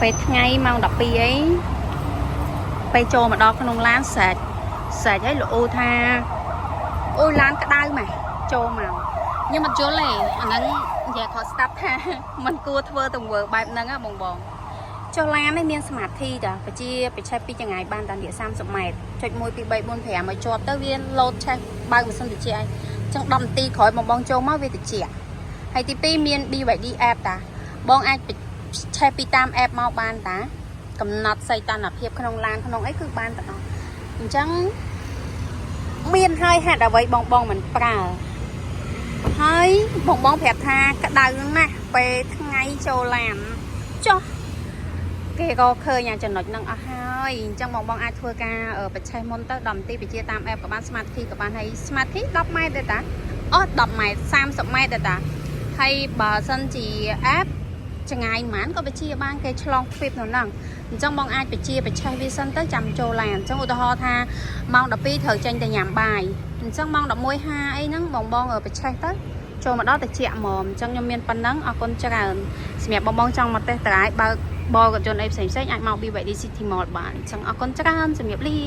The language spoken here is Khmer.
ពេលថ្ងៃម៉ោង12អីពេលចូលមកដល់ក្នុងឡានស្រេចឲ្យលោកអូថាអូឡានក្តៅម៉េះចូលមកខ្ញុំអត់យល់ទេអាហ្នឹងនិយាយគាត់ស្ដាប់ថាมันគួរធ្វើទង្វើបែបហ្នឹងហ៎បងចុះឡាននេះមានសមាធិតាបច្ចេកពីចង្ងាយបានតារា30ម៉ែត្រចុច1 2 3 4 5ឲ្យជាប់ទៅវាលោតឆេះបើកម៉ាស៊ីនត្រជាក់អញ្ចឹង10នាទីក្រោយបងចូលមកវាត្រជាក់ហើយទី2មាន BYD app តាបងអាចឆេះពីតាម app មកបានតាកំណត់សីតុណ្ហភាពក្នុងឡានក្នុងអីគឺបានទាំងអស់អញ្ចឹងមានហើយហេតុអ្វីបងមិនប្រើហើយបងប្រាប់ថាក្តៅណាស់ពេលថ្ងៃចូលឡានចុះគេក៏ឃើញចំណុចហ្នឹងអស់ហើយអញ្ចឹងបងអាចធ្វើការបច្ចេកមុនទៅ10នាទីបញ្ជាតាម app ក៏បាន smart key ក៏បានហើយ smart key 10ម៉ែត្រទេតាអូ10ម៉ែត្រ30ម៉ែត្រទេតាហើយបើសិនជា app ចង្ងាយប៉ុន្មានក៏បញ្ជាបានគេឆ្លងទ្វីបនៅហ្នឹងអញ្ចឹងបងអាចបញ្ជាបច្ចេកវាសិនទៅចាំចូលឡានអញ្ចឹងឧទាហរណ៍ថាម៉ោង12ត្រូវចេញទៅញ៉ាំបាយអញ្ចឹងម៉ោង11:50អីហ្នឹងបងបច្ចេកទៅចូលមកដល់ទៅជាក់ហ្មងអញ្ចឹងខ្ញុំមានប៉ុណ្ណឹងអរគុណច្រើនសម្រាប់បងចង់មកតេស្តត្រៃបើកបរកញ្ចក់អីផ្សេងអាចមក BYD City Mall បានអញ្ចឹងអរគុណច្រើនសម្រាប់លា